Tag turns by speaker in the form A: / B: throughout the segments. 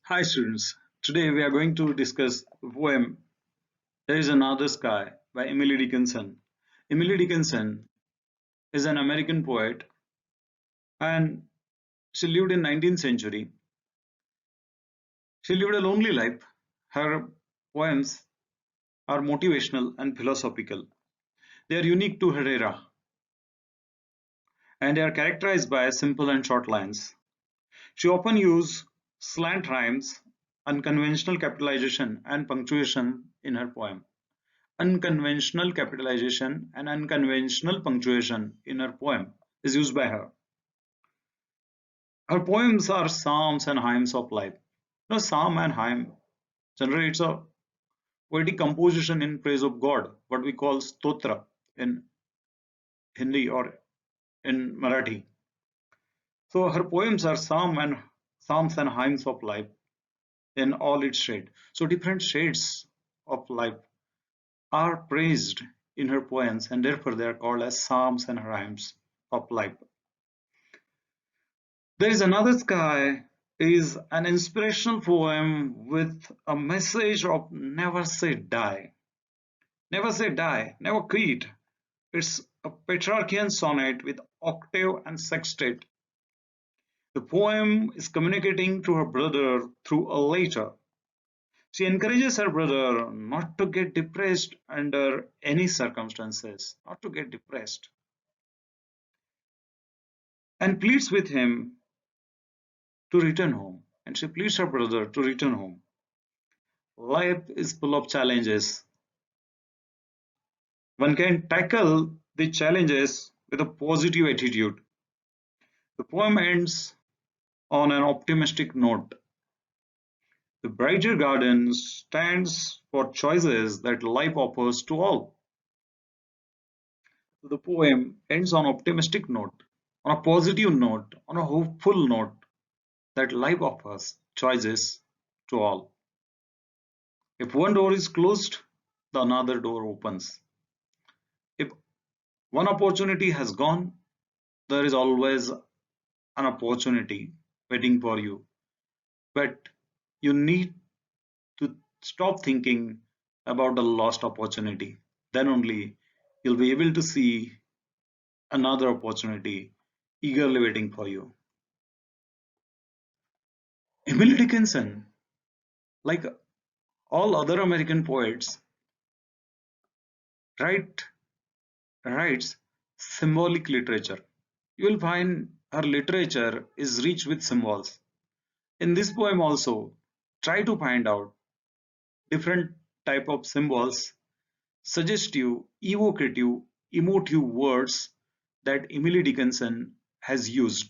A: Hi students, today we are going to discuss the poem There is Another Sky by Emily Dickinson. Emily Dickinson is an American poet and she lived in 19th century. She lived a lonely life. Her poems are motivational and philosophical. They are unique to her era and they are characterized by simple and short lines. She often used slant rhymes, unconventional capitalization and punctuation in her poem. Unconventional capitalization and unconventional punctuation in her poem is used by her. Her poems are psalms and hymns of life. Psalm and hymn generally it's a poetic composition in praise of God, what we call stotra in Hindi or in Marathi. So her poems are psalms and hymns of life in all its shade. So different shades of life are praised in her poems and therefore they are called as psalms and hymns of life. There is Another Sky is an inspirational poem with a message of never say die. Never say die, never quit. It's a Petrarchian sonnet with octave and sextet. The poem is communicating to her brother through a letter. She encourages her brother not to get depressed under any circumstances, not to get depressed, and pleads with him to return home. And she pleads her brother to return home. Life is full of challenges. One can tackle the challenges with a positive attitude. The poem ends on an optimistic note. The brighter garden stands for choices that life offers to all. The poem ends on an optimistic note, on a positive note, on a hopeful note that life offers choices to all. If one door is closed, the another door opens. If one opportunity has gone, there is always an opportunity waiting for you. But you need to stop thinking about the lost opportunity. Then only you'll be able to see another opportunity eagerly waiting for you. Emily Dickinson, like all other American poets, write, writes symbolic literature. You will find her literature is rich with symbols. In this poem also, try to find out different type of symbols, suggestive, evocative, emotive words that Emily Dickinson has used.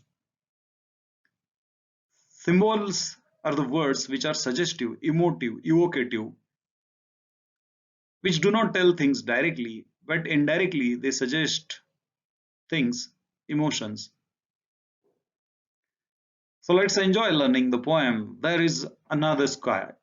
A: Symbols are the words which are suggestive, emotive, evocative, which do not tell things directly, but indirectly they suggest things, emotions. So let's enjoy learning the poem There is Another Sky.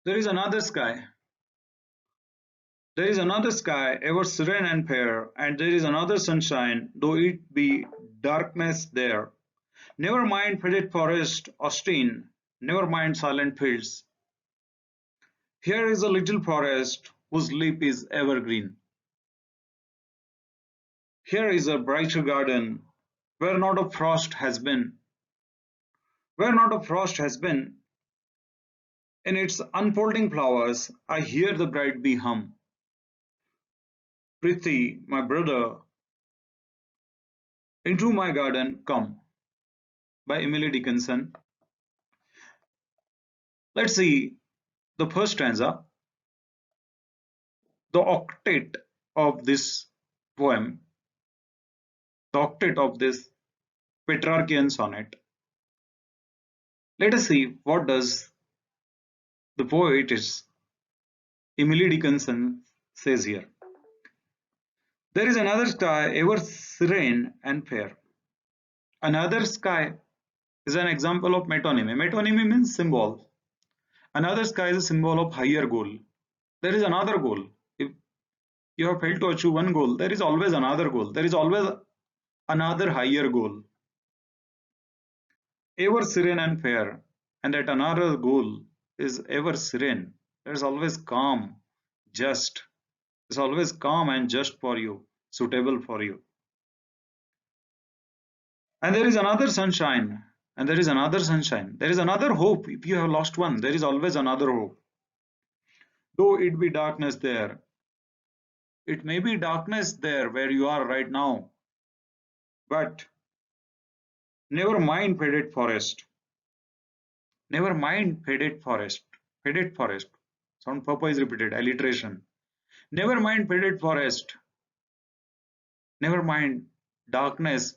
A: There is another sky. There is another sky, ever serene and fair, and there is another sunshine, though it be darkness there. Never mind faded forest, Austin, never mind silent fields. Here is a little forest whose leaf is evergreen. Here is a brighter garden where not a frost has been. Where not a frost has been, in its unfolding flowers, I hear the bright bee hum. Prithi, my brother, into my garden come, by Emily Dickinson. Let's see the first stanza, the octet of this poem, the octet of this Petrarchian sonnet. Let us see what does the poetess Emily Dickinson says here. There is another sky ever serene and fair. Another sky is an example of metonymy. Metonymy means symbol. Another sky is a symbol of higher goal. There is another goal. If you have failed to achieve one goal, there is always another goal. There is always another higher goal. Ever serene and fair, and that another goal is ever serene. There is always calm, just. It's always calm and just for you, suitable for you. And there is another sunshine, and there is another sunshine. There is another hope. If you have lost one, there is always another hope. Though it be darkness there, it may be darkness there where you are right now, but never mind faded forest. Never mind faded forest. Faded forest. Sound papa is repeated. Alliteration. Never mind faded forest. Never mind darkness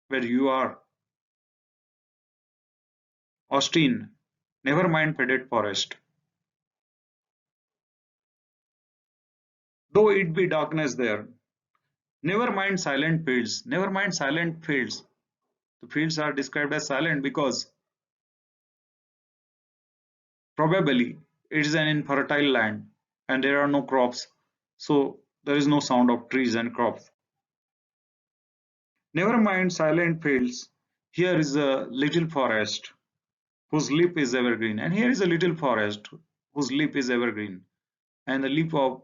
A: where you are. Austin. Never mind faded forest. Though it be darkness there. Never mind silent fields. Never mind silent fields. The fields are described as silent because probably it is an infertile land and there are no crops. So there is no sound of trees and crops. Never mind silent fields. Here is a little forest whose leaf is evergreen. And here is a little forest whose leaf is evergreen. And the leaf of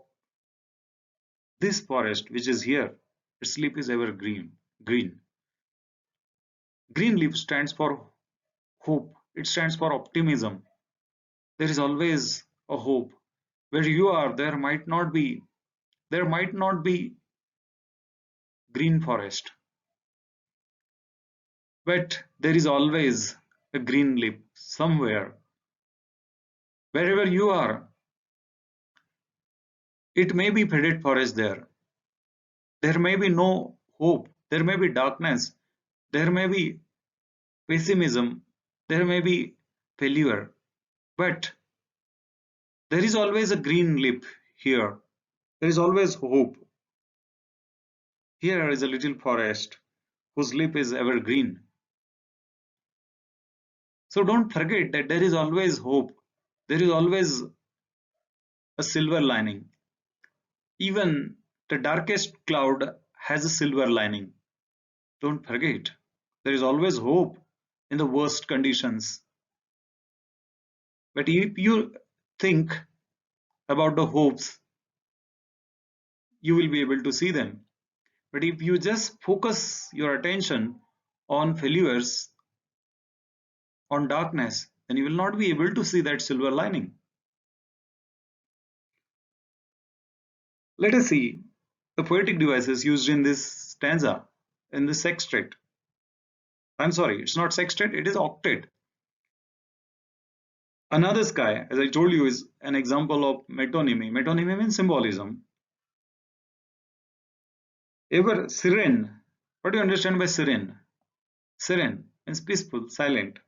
A: this forest, which is here, its leaf is evergreen. Green. Green leaf stands for hope. It stands for optimism. There is always a hope. Where you are, there might not be green forest, but there is always a green leaf somewhere. Wherever you are, it may be faded forest there. There may be no hope. There may be darkness. There may be pessimism. There may be failure. But there is always a green leaf here. There is always hope. Here is a little forest whose leaf is evergreen. So don't forget that there is always hope. There is always a silver lining. Even the darkest cloud has a silver lining. Don't forget, there is always hope in the worst conditions. But if you think about the hopes, you will be able to see them. But if you just focus your attention on failures, on darkness, then you will not be able to see that silver lining. Let us see the poetic devices used in this stanza, in this sextet. I'm sorry, it's not sextet, it is octet. Another sky, as I told you, is an example of metonymy. Metonymy means symbolism. Ever serene. What do you understand by serene? Serene means peaceful, silent.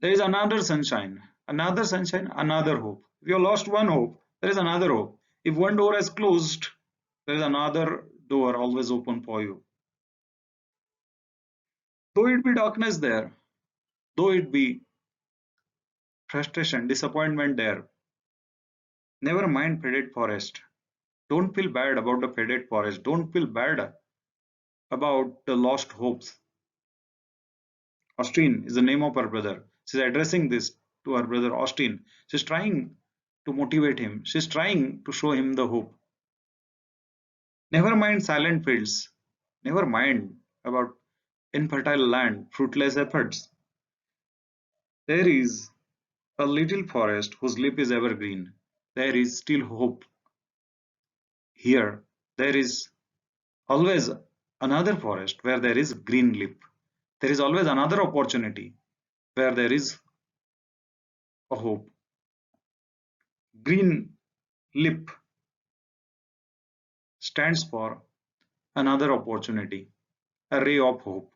A: There is another sunshine, another hope. If you have lost one hope, there is another hope. If one door is closed, there is another door always open for you. Though it be darkness there, though it be frustration, disappointment there. Never mind faded forest. Don't feel bad about the faded forest. Don't feel bad about the lost hopes. Austin is the name of her brother. She's addressing this to her brother Austin. She's trying to motivate him. She's trying to show him the hope. Never mind silent fields. Never mind about infertile land, fruitless efforts. There is a little forest whose leaf is evergreen. There is still hope. Here, there is always another forest where there is green leaf. There is always another opportunity where there is a hope. Green lip stands for another opportunity, a ray of hope.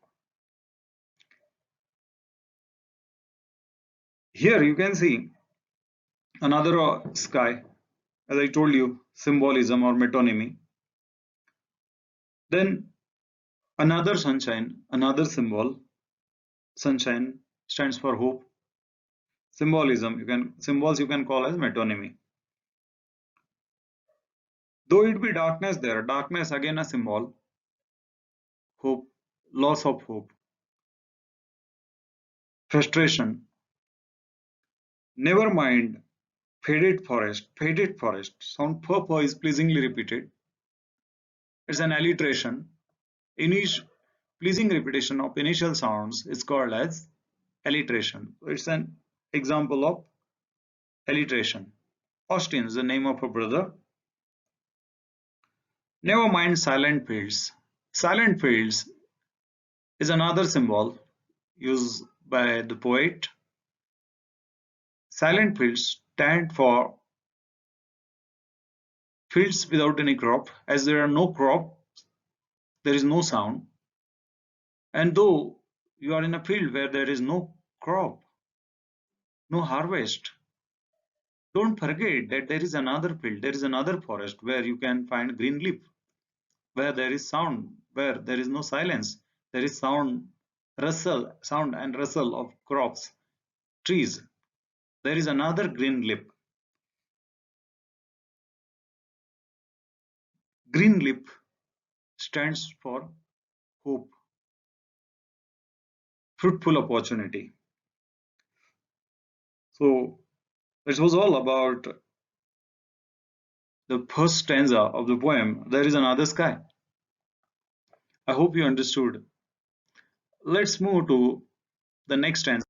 A: Here you can see another sky, as I told you, symbolism or metonymy. Then another sunshine, another symbol. Sunshine stands for hope. Symbols you can call as metonymy. Though it be darkness there, darkness again a symbol. Hope, loss of hope, frustration. Never mind, faded forest. Sound purple is pleasingly repeated. It's an alliteration. Initial pleasing repetition of initial sounds is called as alliteration. It's an example of alliteration. Austin is the name of a brother. Never mind silent fields. Silent fields is another symbol used by the poet. Silent fields stand for fields without any crop. As there are no crop, there is no sound. And though you are in a field where there is no crop, no harvest, don't forget that there is another field, there is another forest where you can find green leaf, where there is sound, where there is no silence, there is sound and rustle of crops, trees. There is another green leaf. Green leaf stands for hope, fruitful opportunity. So this was all about the first stanza of the poem, There is Another Sky. I hope you understood. Let's move to the next stanza.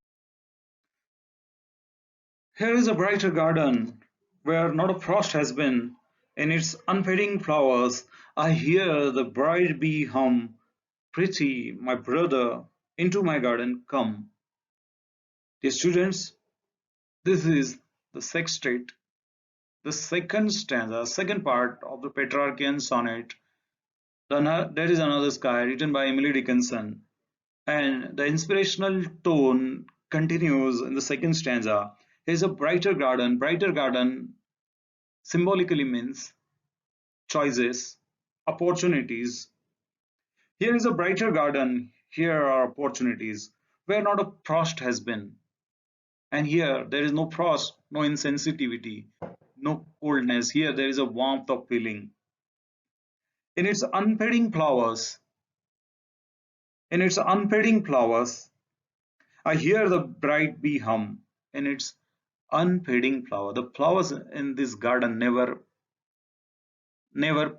A: Here is a brighter garden where not a frost has been. In its unfading flowers, I hear the bride bee hum. Pretty, my brother, into my garden come. Dear students, this is the sextet, the second stanza, second part of the Petrarchian sonnet. There is Another Sky, written by Emily Dickinson. And the inspirational tone continues in the second stanza. Here's a brighter garden. Brighter garden symbolically means choices, opportunities. Here is a brighter garden. Here are opportunities where not a frost has been. And here there is no frost, no insensitivity, no coldness. Here there is a warmth of feeling. In its unfading flowers, in its unfading flowers, I hear the bright bee hum. In its unfading flower, the flowers in this garden never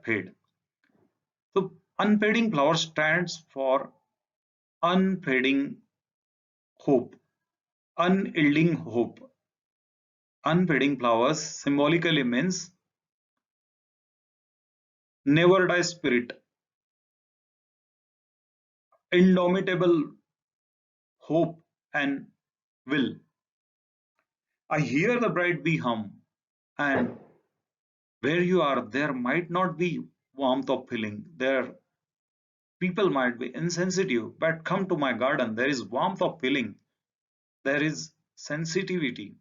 A: fade. So unfading flower stands for unfading hope, unyielding hope. Unfading flowers symbolically means never die spirit, indomitable hope and will. I hear the bright bee hum, and where you are, there might not be warmth of feeling. There people might be insensitive, but come to my garden. There is warmth of feeling. There is sensitivity.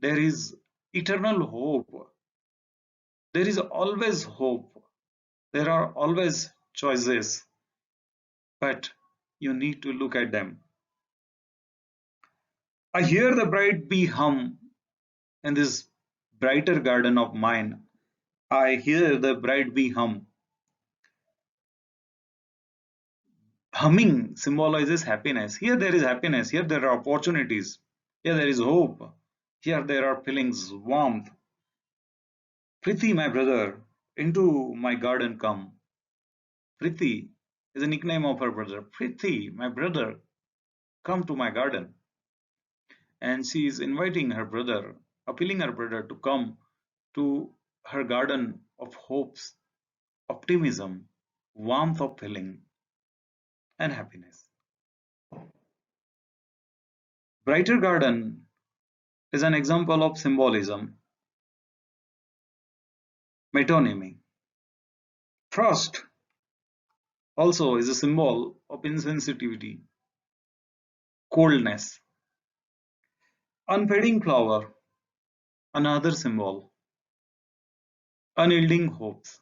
A: There is eternal hope. There is always hope. There are always choices, but you need to look at them. I hear the bright bee hum in this brighter garden of mine. I hear the bright bee hum. Humming symbolizes happiness. Here there is happiness. Here there are opportunities. Here there is hope. Here there are feelings, warmth. Priti, my brother, into my garden come. Priti is a nickname of her brother. Priti, my brother, come to my garden. And she is inviting her brother, appealing her brother to come to her garden of hopes, optimism, warmth of feeling, and happiness. Brighter garden is an example of symbolism, metonymy. Frost also is a symbol of insensitivity, coldness. Unfading flower, another symbol, unyielding hopes,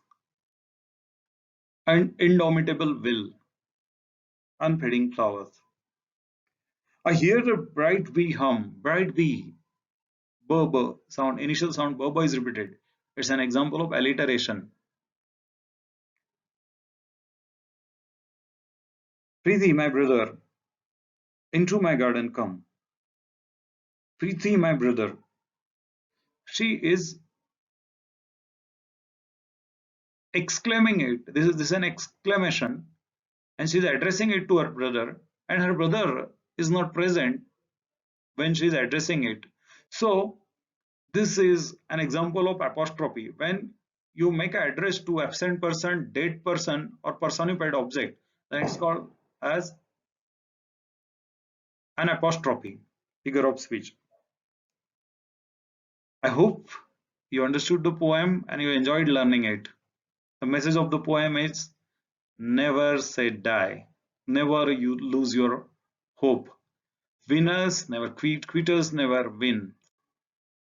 A: and indomitable will, unfading flowers. I hear the bright bee hum, bright bee, burr, burr sound, initial sound burr, burr is repeated. It's an example of alliteration. Preeti, my brother, into my garden come. Preeti, my brother. She is exclaiming it. This is an exclamation, and she's addressing it to her brother, and her brother is not present when she's addressing it. So this is an example of apostrophe. When you make an address to absent person, dead person, or personified object, then it's called as an apostrophe, figure of speech. I hope you understood the poem and you enjoyed learning it. The message of the poem is never say die. Never you lose your hope. Winners never quit, quitters never win.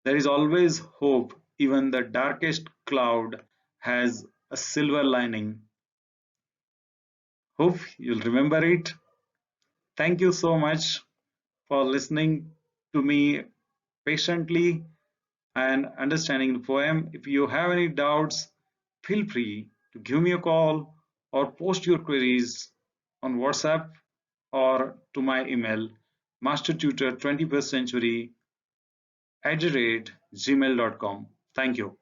A: There is always hope. Even the darkest cloud has a silver lining. Hope you'll remember it. Thank you so much for listening to me patiently and understanding the poem. If you have any doubts, feel free to give me a call or post your queries on WhatsApp or to my email mastertutor21stcentury@gmail.com. Thank you.